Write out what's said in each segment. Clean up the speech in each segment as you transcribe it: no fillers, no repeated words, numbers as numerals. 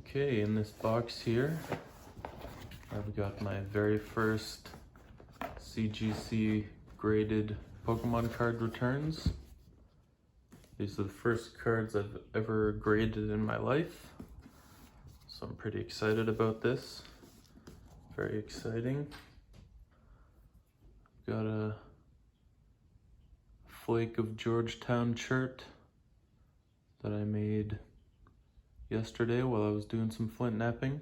Okay, in this box here, I've got my very first CGC graded Pokemon card returns. These are the first cards I've ever graded in my life, so I'm pretty excited about this. Very exciting. Got a Flake of Georgetown shirt that I made yesterday while I was doing some flint knapping.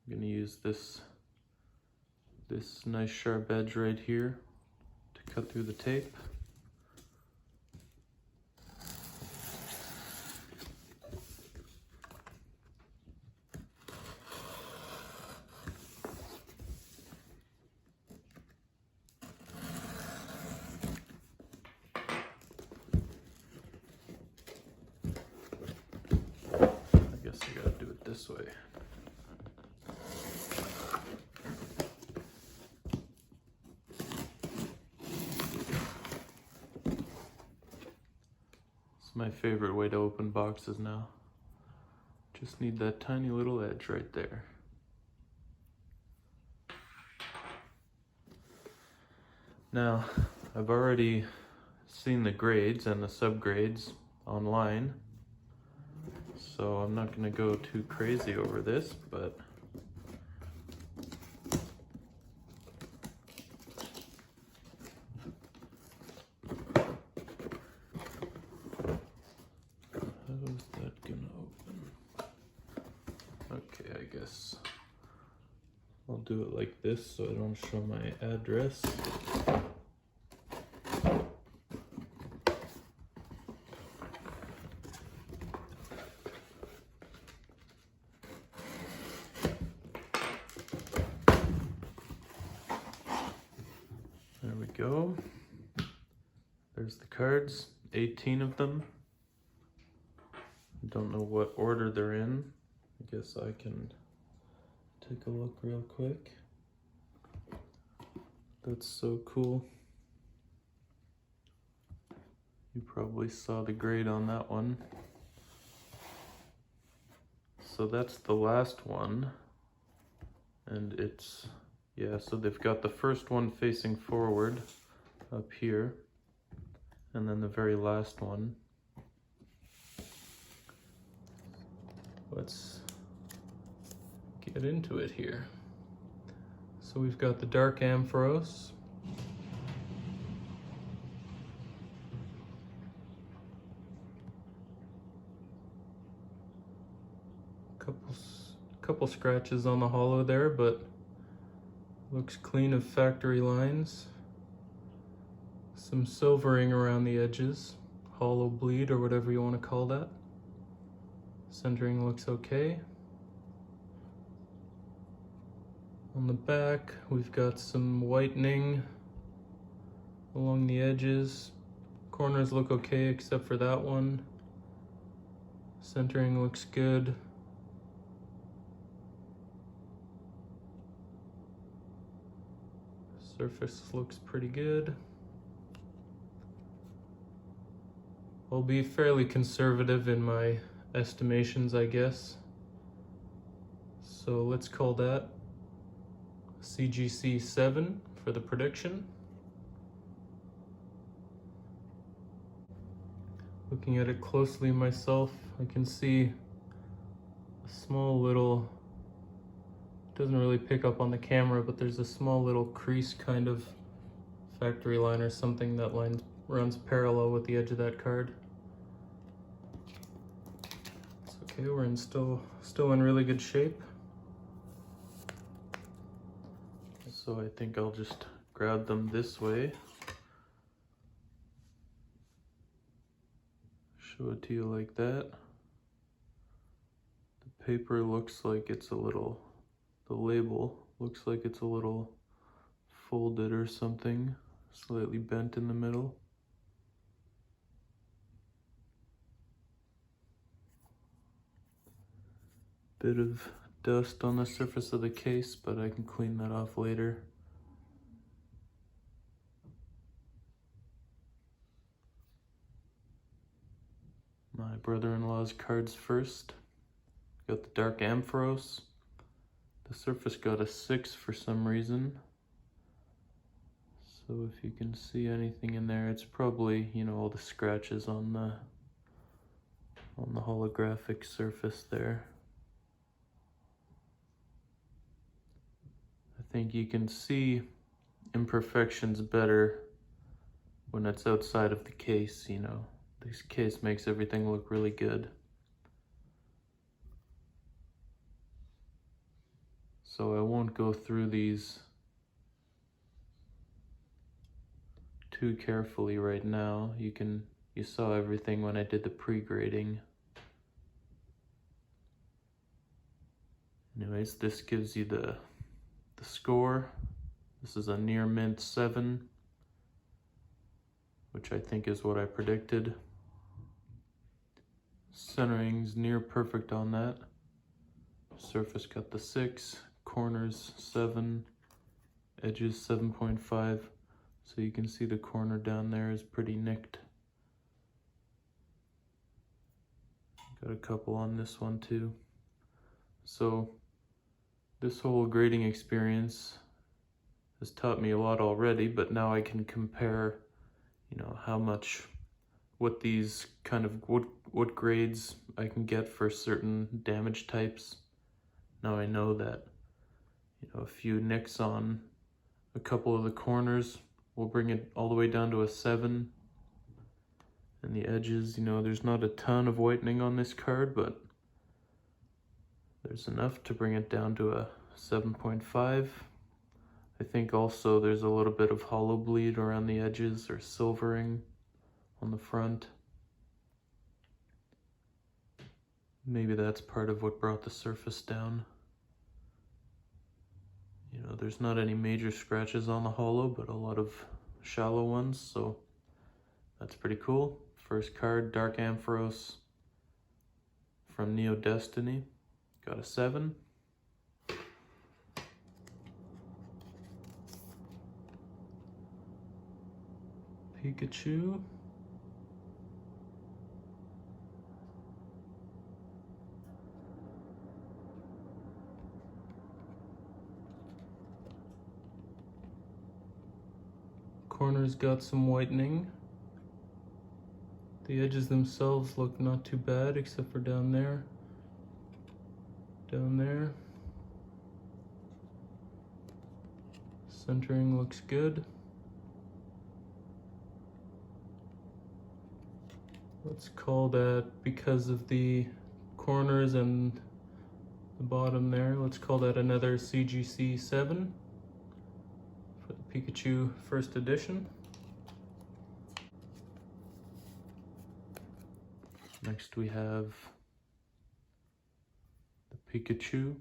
I'm gonna use this nice sharp edge right here to cut through the tape. I guess I gotta do it this way. It's my favorite way to open boxes now. Just need that tiny little edge right there. Now, I've already seen the grades and the subgrades online, so I'm not going to go too crazy over this, but how's that going to open? Okay, I guess I'll do it like this so I don't show my address. There we go. There's the cards, 18 of them. I don't know what order they're in. I guess I can take a look real quick. That's so cool. You probably saw the grade on that one. So that's the last one. And it's, yeah, so they've got the first one facing forward up here, and then the very last one. Let's get into it here. So we've got the Dark Ampharos. Couple scratches on the holo there, but looks clean of factory lines. Some silvering around the edges, holo bleed or whatever you want to call that. Centering looks okay. On the back, we've got some whitening along the edges. Corners look okay except for that one. Centering looks good. Surface looks pretty good. I'll be fairly conservative in my estimations, I guess. So let's call that CGC 7 for the prediction. Looking at it closely myself, I can see a small little, doesn't really pick up on the camera, but there's a small little crease kind of factory line or something that runs parallel with the edge of that card. It's okay, we're still in really good shape. So I think I'll just grab them this way. Show it to you like that. The paper looks like it's a little, the label looks like it's a little folded or something, slightly bent in the middle. Bit of dust on the surface of the case, but I can clean that off later. My brother-in-law's cards first. got the Dark Ampharos. The surface got a 6 for some reason. So if you can see anything in there, it's probably, you know, all the scratches on the holographic surface there. I think you can see imperfections better when it's outside of the case, you know. This case makes everything look really good. So I won't go through these too carefully right now. You saw everything when I did the pre-grading. Anyways, this gives you the score. This is a near mint 7, which I think is what I predicted. Centering's near perfect on that. Surface got the 6, corners 7, edges 7.5. So you can see the corner down there is pretty nicked. Got a couple on this one too. So this whole grading experience has taught me a lot already, but now I can compare, you know, what these kind of, what grades I can get for certain damage types. Now I know that, you know, a few nicks on a couple of the corners will bring it all the way down to a 7. And the edges, you know, there's not a ton of whitening on this card, but there's enough to bring it down to a 7.5. I think also there's a little bit of hollow bleed around the edges or silvering on the front. Maybe that's part of what brought the surface down. You know, there's not any major scratches on the holo, but a lot of shallow ones, so that's pretty cool. First card, Dark Ampharos from Neo Destiny. Got a 7. Pikachu. Corners got some whitening. The edges themselves look not too bad, except for down there. Down there. Centering looks good. Let's call that, because of the corners and the bottom there, let's call that another CGC 7 for the Pikachu first edition. Next we have the Pikachu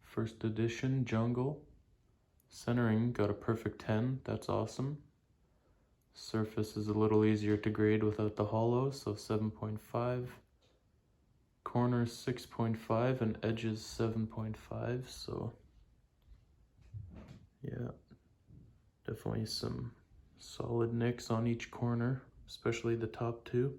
first edition Jungle. Centering got a perfect 10, that's awesome. Surface is a little easier to grade without the holo, so 7.5. Corners 6.5 and edges 7.5, so yeah, definitely some solid nicks on each corner, especially the top 2.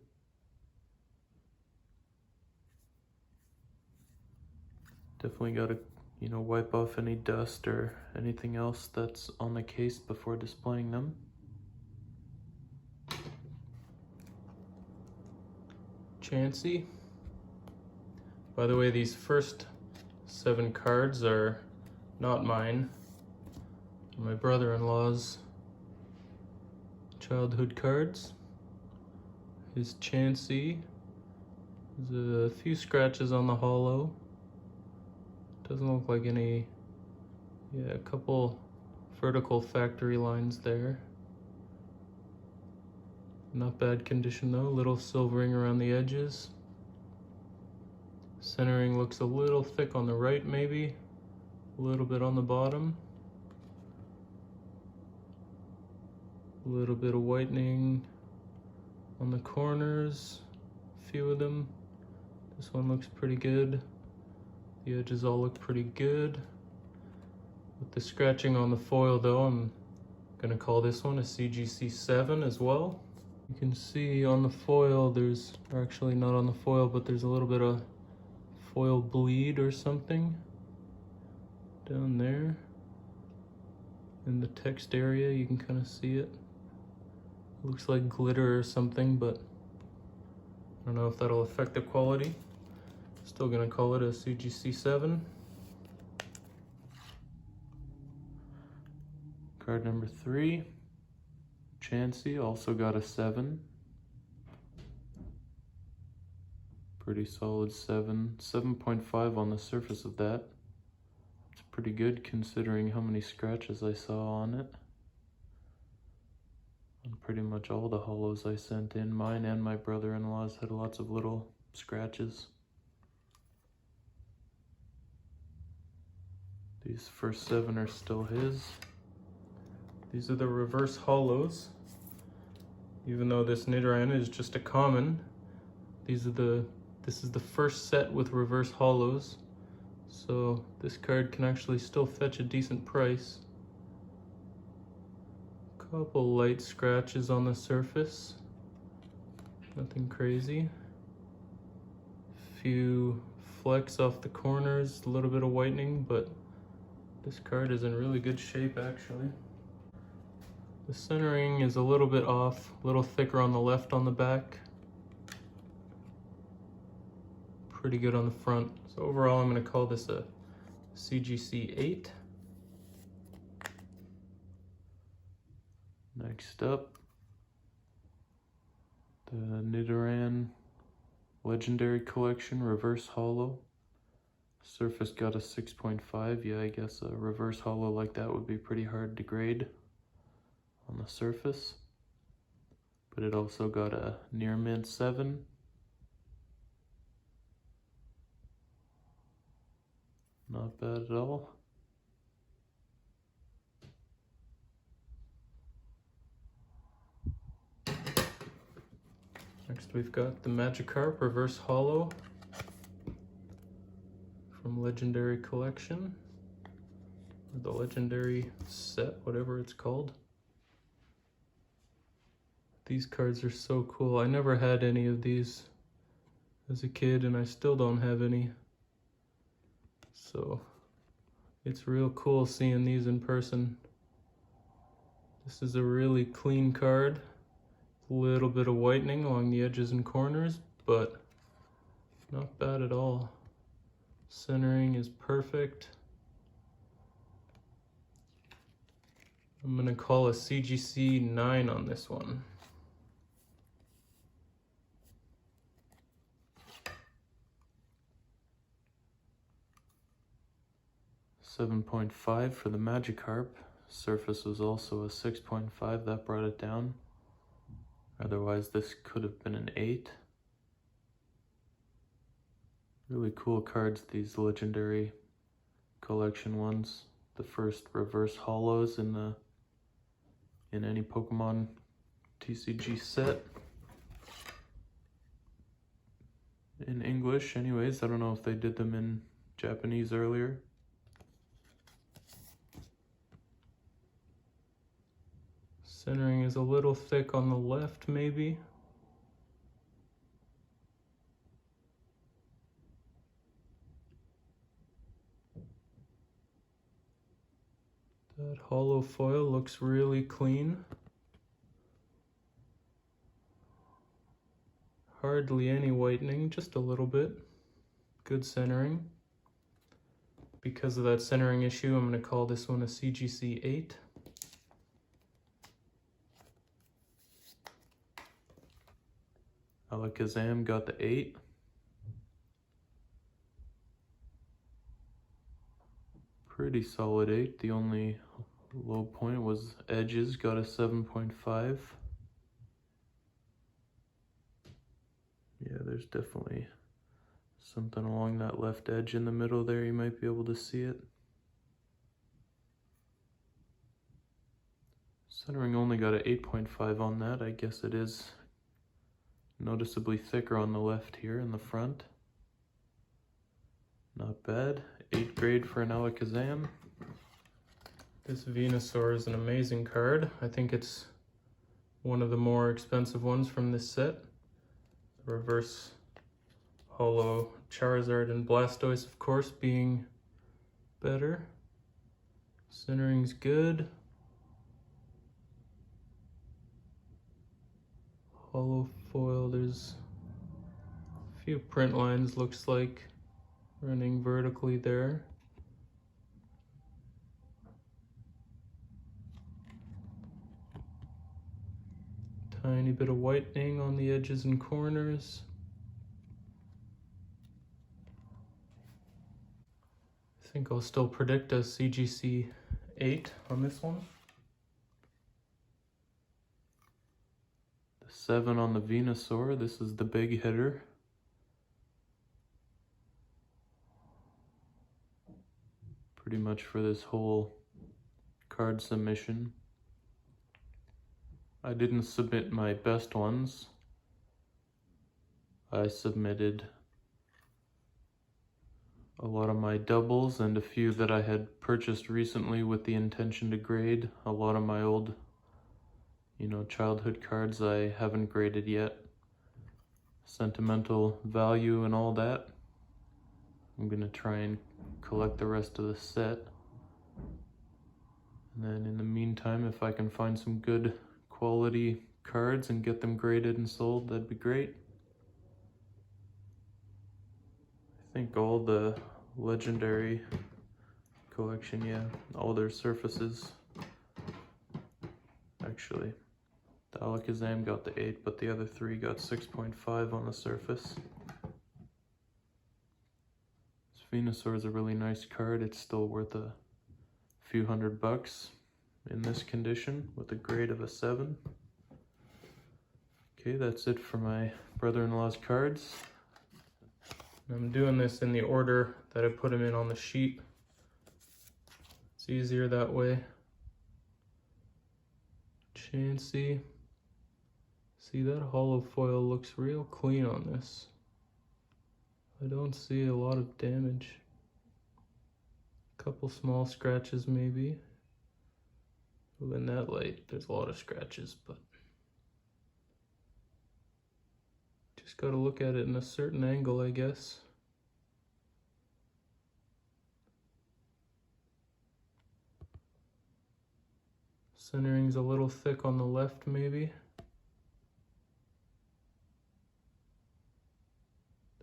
Definitely got to, you know, wipe off any dust or anything else that's on the case before displaying them. Chansey. By the way, these first 7 cards are not mine. My brother-in-law's childhood cards. His Chansey. There's a few scratches on the holo. Doesn't look like any, yeah, a couple vertical factory lines there. Not bad condition though, little silvering around the edges. Centering looks a little thick on the right maybe, a little bit on the bottom. A little bit of whitening on the corners, a few of them. This one looks pretty good. The edges all look pretty good. With the scratching on the foil though, I'm gonna call this one a CGC 7 as well. You can see on the foil, or actually not on the foil, but there's a little bit of foil bleed or something down there. In the text area, you can kind of see it. Looks like glitter or something, but I don't know if that'll affect the quality. Still gonna call it a CGC 7. Card number 3, Chansey, also got a 7. Pretty solid 7. 7.5 on the surface of that. It's pretty good considering how many scratches I saw on it. On pretty much all the holos I sent in, mine and my brother-in-law's had lots of little scratches. These first 7 are still his. These are the reverse holos. Even though this Nidoran is just a common, this is the first set with reverse holos. So this card can actually still fetch a decent price. Couple light scratches on the surface. Nothing crazy. Few flecks off the corners, a little bit of whitening, but this card is in really good shape actually. The centering is a little bit off, a little thicker on the left on the back. Pretty good on the front. So overall I'm going to call this a CGC 8. Next up, the Nidoran Legendary Collection Reverse Holo. Surface got a 6.5. Yeah, I guess a reverse holo like that would be pretty hard to grade on the surface. But it also got a near mint 7. Not bad at all. Next we've got the Magikarp Reverse Holo from Legendary Collection, or the Legendary Set, whatever it's called. These cards are so cool. I never had any of these as a kid, and I still don't have any. So it's real cool seeing these in person. This is a really clean card. A little bit of whitening along the edges and corners, but not bad at all. Centering is perfect. I'm gonna call a CGC 9 on this one. $7.5 for the Magikarp. Surface was also a 6.5, that brought it down. Otherwise this could have been an 8. Really cool cards, these Legendary Collection ones. The first reverse holos in any Pokemon TCG set. In English anyways, I don't know if they did them in Japanese earlier. Centering is a little thick on the left, maybe. That holo foil looks really clean. Hardly any whitening, just a little bit. Good centering. Because of that centering issue, I'm going to call this one a CGC 8. Alakazam got the 8. Pretty solid 8. The only low point was edges, got a 7.5. Yeah, there's definitely something along that left edge in the middle there. You might be able to see it. Centering only got an 8.5 on that. I guess it is noticeably thicker on the left here in the front. Not bad. 8th grade for an Alakazam. This Venusaur is an amazing card. I think it's one of the more expensive ones from this set. The reverse Non-holo Charizard and Blastoise, of course, being better. Centering's good. Holo foil, there's a few print lines, looks like, running vertically there. Tiny bit of whitening on the edges and corners. I think I'll still predict a CGC 8 on this one. The 7 on the Venusaur, this is the big hitter. Pretty much for this whole card submission. I didn't submit my best ones. I submitted a lot of my doubles and a few that I had purchased recently with the intention to grade. A lot of my old, childhood cards I haven't graded yet. Sentimental value and all that. I'm gonna try and collect the rest of the set. And then in the meantime, if I can find some good quality cards and get them graded and sold, that'd be great. I think all the legendary collection, yeah, all their surfaces. Actually, the Alakazam got the 8, but the other 3 got 6.5 on the surface. This Venusaur is a really nice card. It's still worth a few $100 in this condition with a grade of a 7. Okay, that's it for my brother-in-law's cards. I'm doing this in the order that I put them in on the sheet. It's easier that way. Chansey. See, that holo foil looks real clean on this. I don't see a lot of damage. A couple small scratches maybe. Well, in that light, there's a lot of scratches, but just gotta look at it in a certain angle, I guess. Centering's a little thick on the left, maybe.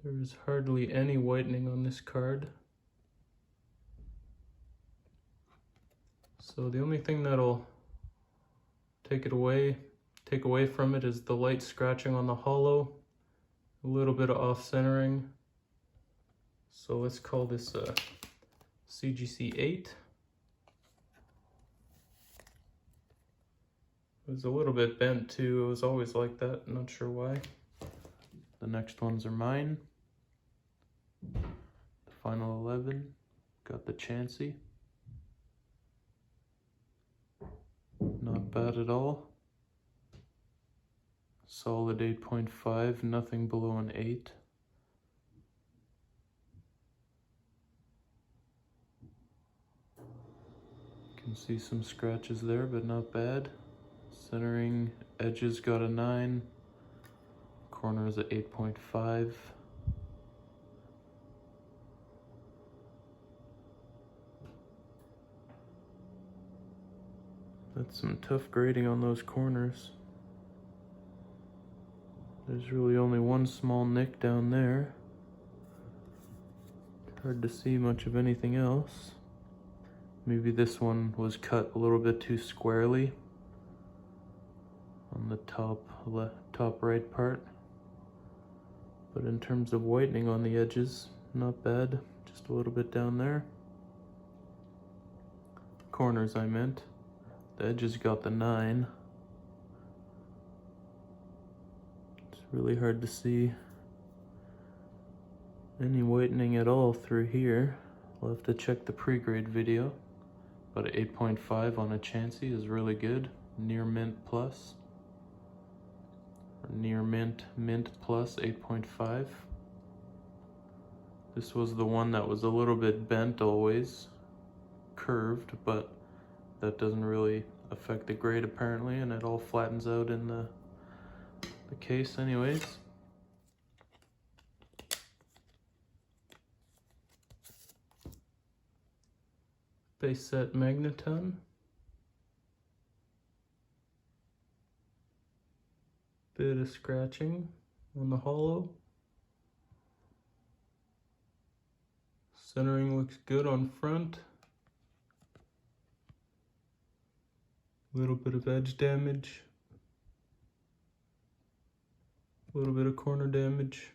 There's hardly any whitening on this card. So the only thing that'll take away from it is the light scratching on the holo. A little bit of off-centering. So let's call this a CGC 8. It was a little bit bent too. It was always like that. I'm not sure why. The next ones are mine. The final 11. Got the Chansey. Not bad at all. Solid 8.5, nothing below an 8. Can see some scratches there, but not bad. Centering edges got a 9. Corners at 8.5. That's some tough grading on those corners. There's really only one small nick down there. Hard to see much of anything else. Maybe this one was cut a little bit too squarely on the top right part. But in terms of whitening on the edges, not bad. Just a little bit down there. Corners, I meant. The edges got the 9. Really hard to see any whitening at all through here. I'll have to check the pre-grade video, but an 8.5 on a Chansey is really good. Near mint plus, or near mint plus 8.5. This was the one that was a little bit bent always, curved, but that doesn't really affect the grade apparently, and it all flattens out in the case anyways. base set Magneton. Bit of scratching on the holo. Centering looks good on front. Little bit of edge damage. A little bit of corner damage.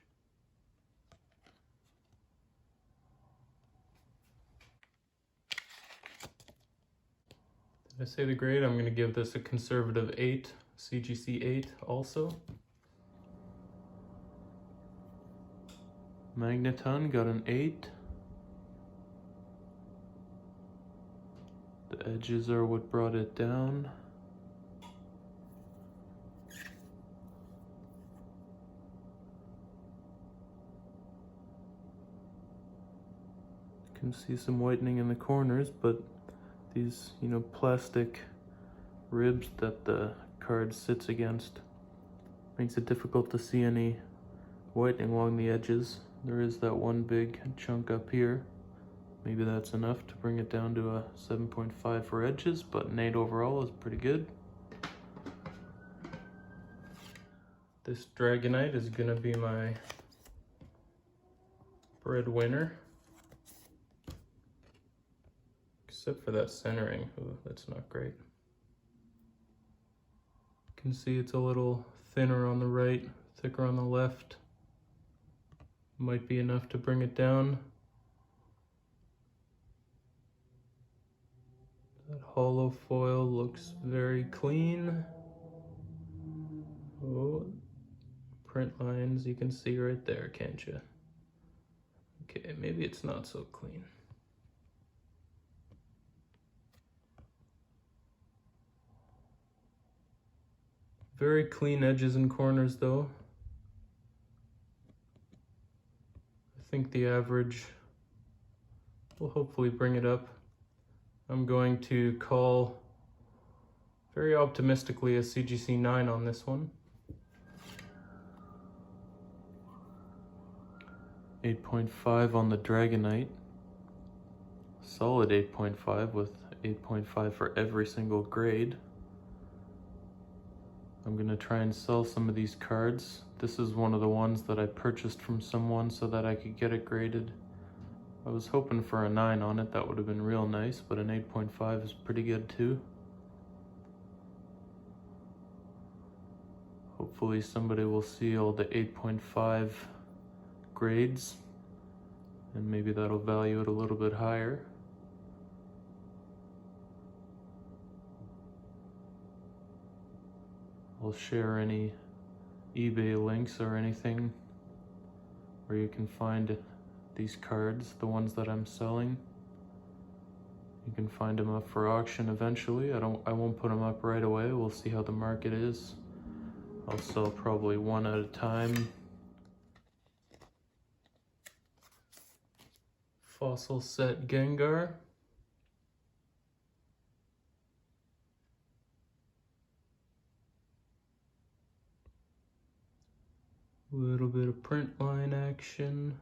Did I say the grade? I'm going to give this a conservative 8, CGC 8 also. Magneton got an 8. The edges are what brought it down. You can see some whitening in the corners, but these, plastic ribs that the card sits against makes it difficult to see any whitening along the edges. There is that one big chunk up here. Maybe that's enough to bring it down to a 7.5 for edges, but an 8 overall is pretty good. This Dragonite is gonna be my breadwinner. Except for that centering. Ooh, that's not great. You can see it's a little thinner on the right, thicker on the left. Might be enough to bring it down. That holo foil looks very clean. Oh, print lines you can see right there, can't you? Okay, maybe it's not so clean. Very clean edges and corners though. I think the average will hopefully bring it up. I'm going to call very optimistically a CGC 9 on this one. 8.5 on the Dragonite. Solid 8.5 with 8.5 for every single grade. I'm gonna try and sell some of these cards. This is one of the ones that I purchased from someone so that I could get it graded. I was hoping for a 9 on it, that would have been real nice, but an 8.5 is pretty good too. Hopefully somebody will see all the 8.5 grades and maybe that'll value it a little bit higher. I'll share any eBay links or anything where you can find these cards, the ones that I'm selling. You can find them up for auction eventually. I won't put them up right away. We'll see how the market is. I'll sell probably one at a time. Fossil set Gengar. A little bit of print line action.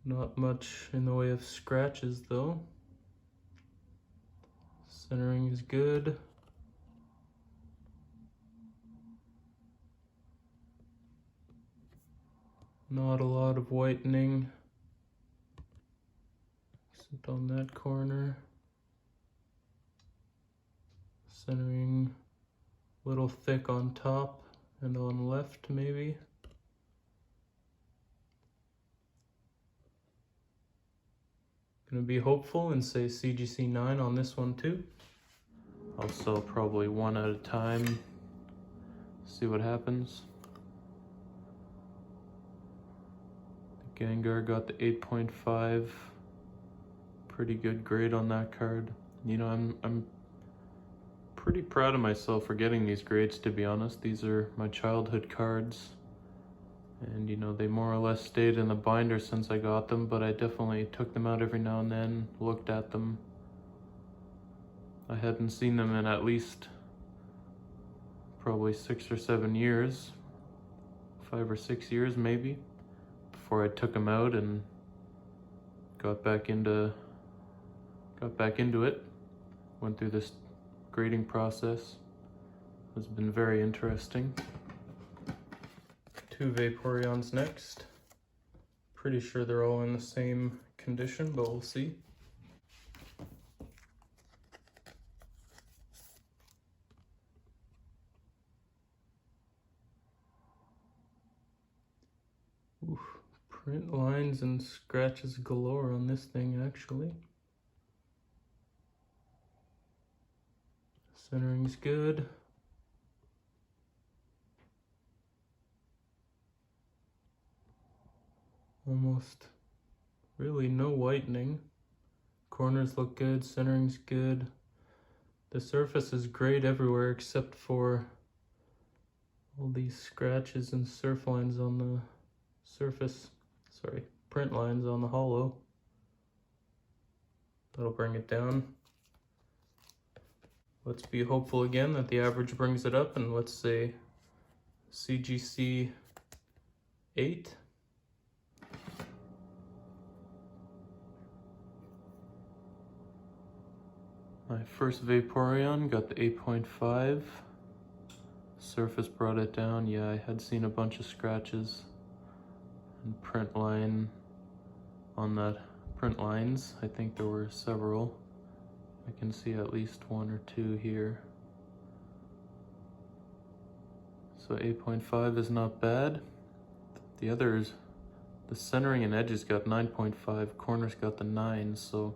Not much in the way of scratches though. Centering is good. Not a lot of whitening, except on that corner. Centering a little thick on top and on left maybe. Gonna be hopeful and say CGC 9 on this one too. I'll sell probably one at a time. See what happens. The Gengar got the 8.5. Pretty good grade on that card. I'm pretty proud of myself for getting these grades, to be honest. These are my childhood cards. And they more or less stayed in the binder since I got them, but I definitely took them out every now and then, looked at them. I hadn't seen them in at least probably 6 or 7 years, 5 or 6 years maybe, before I took them out and got back into got back into it. Went through this grading process. It's been very interesting. 2 Vaporeons next. Pretty sure they're all in the same condition, but we'll see. Oof, print lines and scratches galore on this thing actually. Centering's good. Almost really no whitening. Corners look good, centering's good. The surface is great everywhere except for all these scratches and surf lines on the surface, print lines on the holo. That'll bring it down. Let's be hopeful again that the average brings it up, and let's say CGC 8. My first Vaporeon got the 8.5. Surface brought it down. Yeah, I had seen a bunch of scratches and print line on that print lines. I think there were several. I can see at least 1 or 2 here. So 8.5 is not bad. The others, the centering and edges got 9.5, corners got the 9, so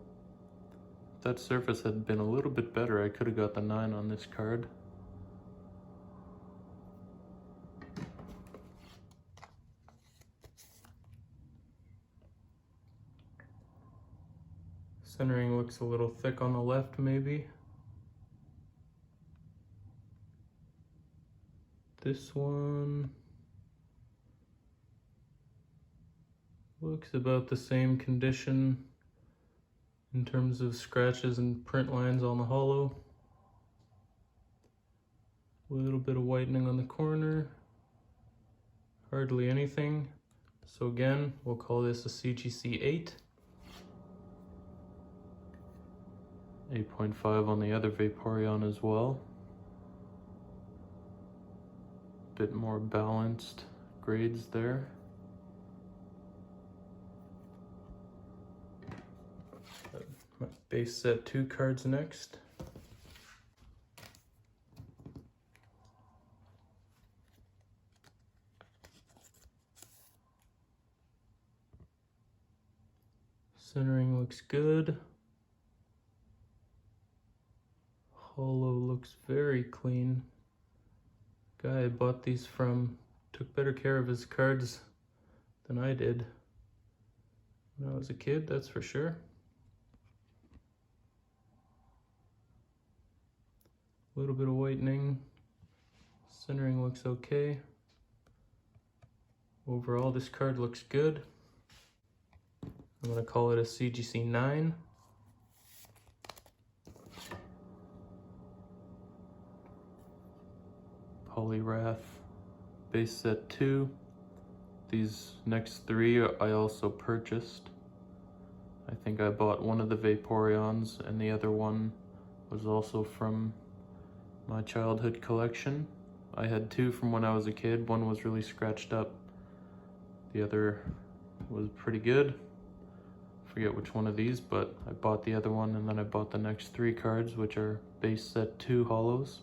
if that surface had been a little bit better, I could have got the 9 on this card. Centering looks a little thick on the left, maybe. This one looks about the same condition in terms of scratches and print lines on the holo. A little bit of whitening on the corner. Hardly anything. So again, we'll call this a CGC 8. 8.5 on the other Vaporeon as well. Bit more balanced grades there. My base set 2 cards next. Centering looks good. Holo looks very clean. Guy I bought these from took better care of his cards than I did when I was a kid, that's for sure. A little bit of whitening. Centering looks okay. Overall, this card looks good. I'm gonna call it a CGC 9. Poliwrath, base set 2. These next 3 I also purchased. I think I bought one of the Vaporeons and the other one was also from my childhood collection. I had 2 from when I was a kid. One was really scratched up. The other was pretty good. Forget which one of these, but I bought the other one and then I bought the next 3 cards, which are base set 2 holos.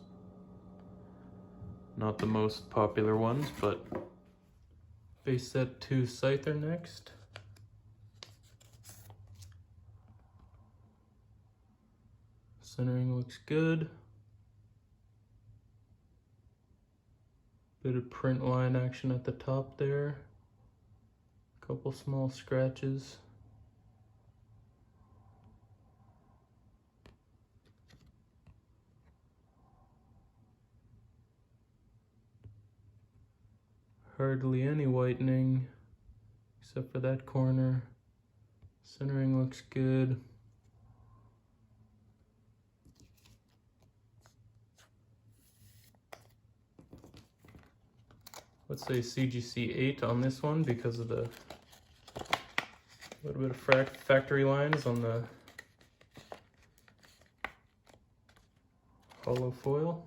Not the most popular ones, but base set 2 Scyther next. Centering looks good. Bit of print line action at the top there. Couple small scratches. Hardly any whitening, except for that corner. Centering looks good. Let's say CGC 8 on this one because of the little bit of factory lines on the holo foil.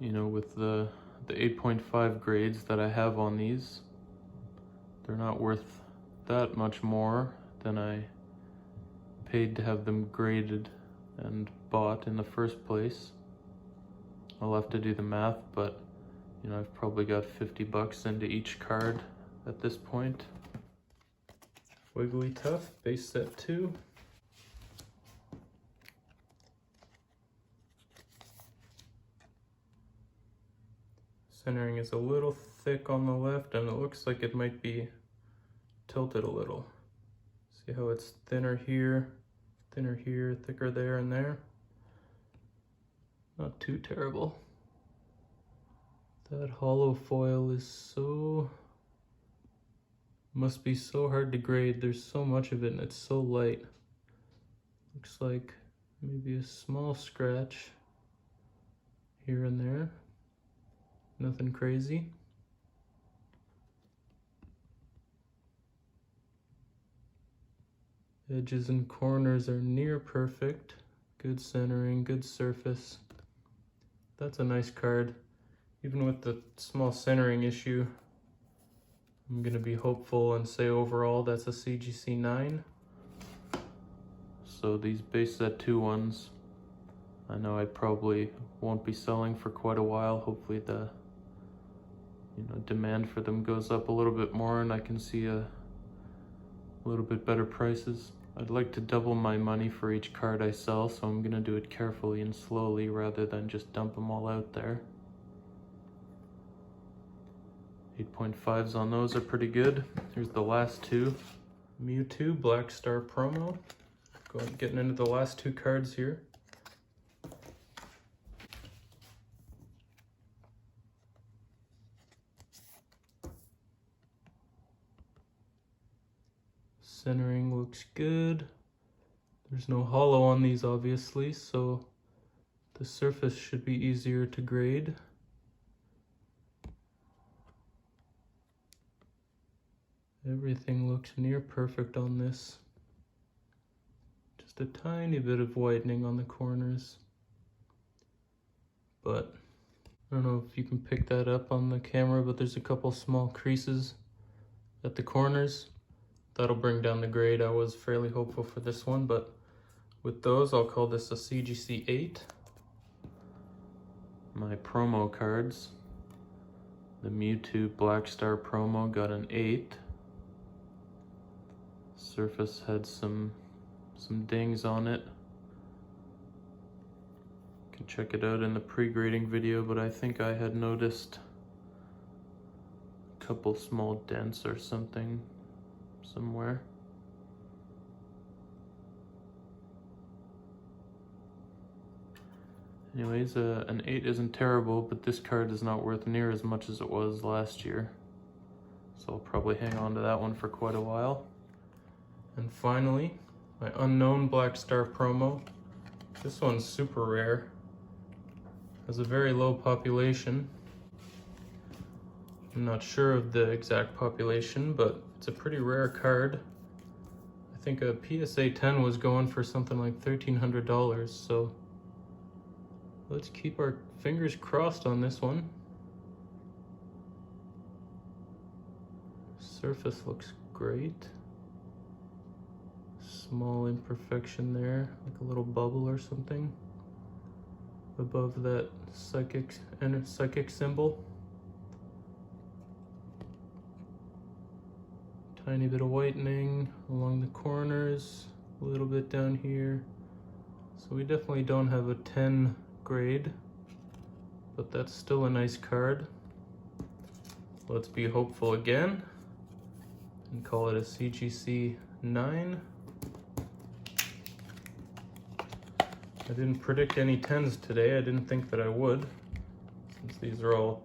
You know, with the 8.5 grades that I have on these, they're not worth that much more than I paid to have them graded and bought in the first place. I'll have to do the math, but you know, I've probably got 50 bucks into each card at this point. Wigglytuff, base set 2. Centering is a little thick on the left, and it looks like it might be tilted a little. See how it's thinner here, thicker there and there? Not too terrible. That holo foil is must be so hard to grade. There's so much of it and it's so light. Looks like maybe a small scratch here and there. Nothing crazy. Edges and corners are near perfect. Good centering, good surface. That's a nice card. Even with the small centering issue, I'm gonna be hopeful and say overall that's a CGC 9. So these base set 2 ones, I know I probably won't be selling for quite a while. Hopefully the demand for them goes up a little bit more and I can see a little bit better prices. I'd like to double my money for each card I sell, so I'm gonna do it carefully and slowly rather than just dump them all out there. 8.5s on those are pretty good. Here's the last two. Mewtwo Black Star promo. Getting into the last 2 cards here. Centering looks good. There's no holo on these obviously, so the surface should be easier to grade. Everything looks near perfect on this. Just a tiny bit of whitening on the corners. But I don't know if you can pick that up on the camera, but there's a couple small creases at the corners. That'll bring down the grade. I was fairly hopeful for this one, but with those, I'll call this a CGC 8. My promo cards. The Mewtwo Black Star promo got an 8. Surface had some dings on it. You can check it out in the pre-grading video, but I think I had noticed a couple small dents or something somewhere. Anyways, an 8 isn't terrible, but this card is not worth near as much as it was last year. So I'll probably hang on to that one for quite a while. And finally, my Unknown Black Star promo. This one's super rare. Has a very low population. I'm not sure of the exact population, but it's a pretty rare card. I think a PSA 10 was going for something like $1,300, so let's keep our fingers crossed on this one. Surface looks great. Small imperfection there, like a little bubble or something above that psychic symbol. Tiny bit of whitening along the corners, a little bit down here. So we definitely don't have a 10 grade, but that's still a nice card. Let's be hopeful again and call it a CGC 9. I didn't predict any 10s today. I didn't think that I would, since these are all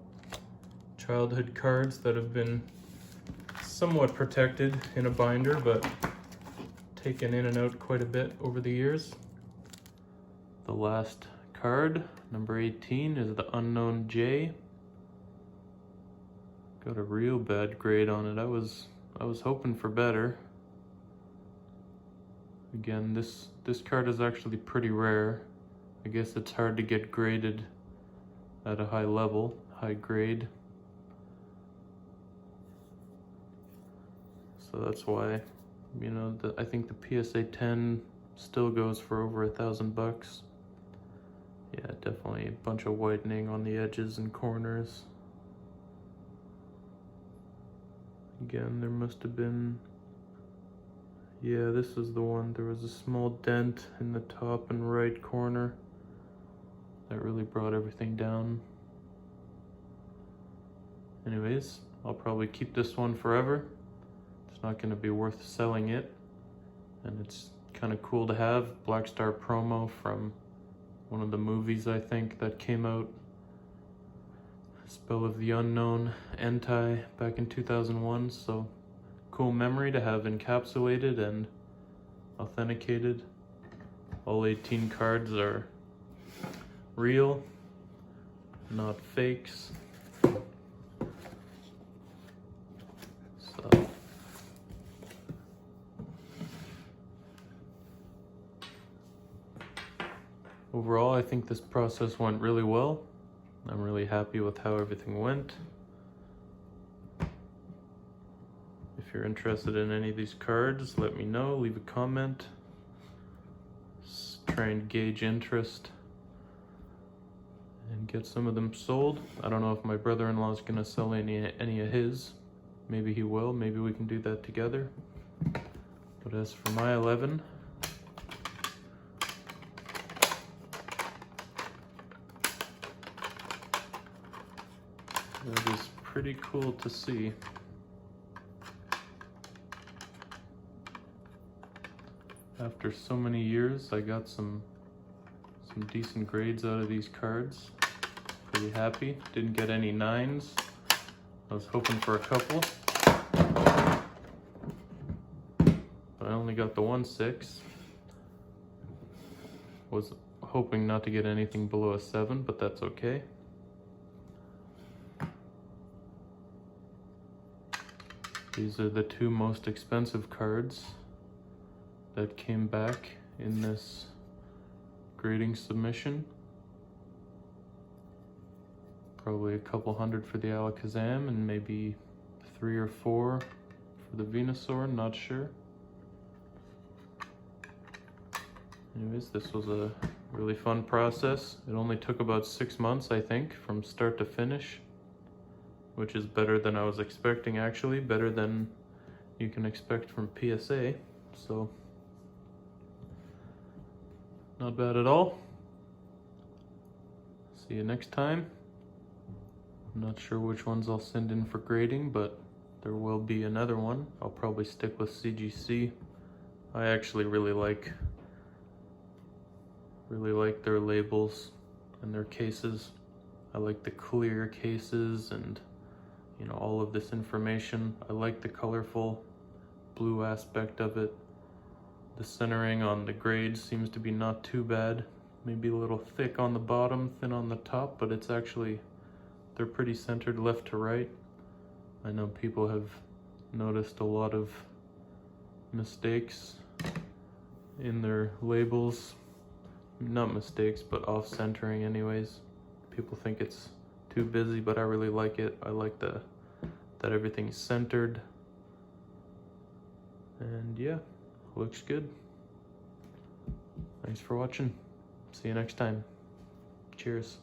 childhood cards that have been somewhat protected in a binder, but taken in and out quite a bit over the years. The last card, number 18, is the Unknown J. Got a real bad grade on it. I was hoping for better. Again, this card is actually pretty rare. I guess it's hard to get graded at a high level, high grade. So that's why, you know, I think the PSA 10 still goes for over $1,000. Yeah, definitely a bunch of whitening on the edges and corners. Again, there must have been, yeah, this is the one. There was a small dent in the top and right corner that really brought everything down. Anyways, I'll probably keep this one forever. It's not going to be worth selling it. And it's kind of cool to have. Black Star promo from one of the movies, I think, that came out. Spell of the Unknown, Entei, back in 2001. So cool memory to have encapsulated and authenticated. All 18 cards are real, not fakes. So overall, I think this process went really well. I'm really happy with how everything went. If you're interested in any of these cards, let me know, leave a comment. Try and gauge interest and get some of them sold. I don't know if my brother-in-law is gonna sell any of his. Maybe he will, maybe we can do that together. But as for my 11, that is pretty cool to see. After so many years, I got some decent grades out of these cards. Pretty happy. Didn't get any 9s. I was hoping for a couple. But I only got the 1 6. Was hoping not to get anything below a 7, but that's okay. These are the 2 most expensive cards that came back in this grading submission. Probably a couple hundred for the Alakazam and maybe 3 or 4 for the Venusaur, not sure. Anyways, this was a really fun process. It only took about 6 months, I think, from start to finish, which is better than I was expecting, actually, better than you can expect from PSA, so not bad at all. See you next time. I'm not sure which ones I'll send in for grading, but there will be another one. I'll probably stick with CGC. I actually really like their labels and their cases. I like the clear cases and, you know, all of this information. I like the colorful blue aspect of it. The centering on the grade seems to be not too bad. Maybe a little thick on the bottom, thin on the top, but it's actually, they're pretty centered left to right. I know people have noticed a lot of mistakes in their labels. Not mistakes, but off-centering anyways. People think it's too busy, but I really like it. I like that everything's centered. And yeah, looks good. Thanks for watching. See you next time. Cheers.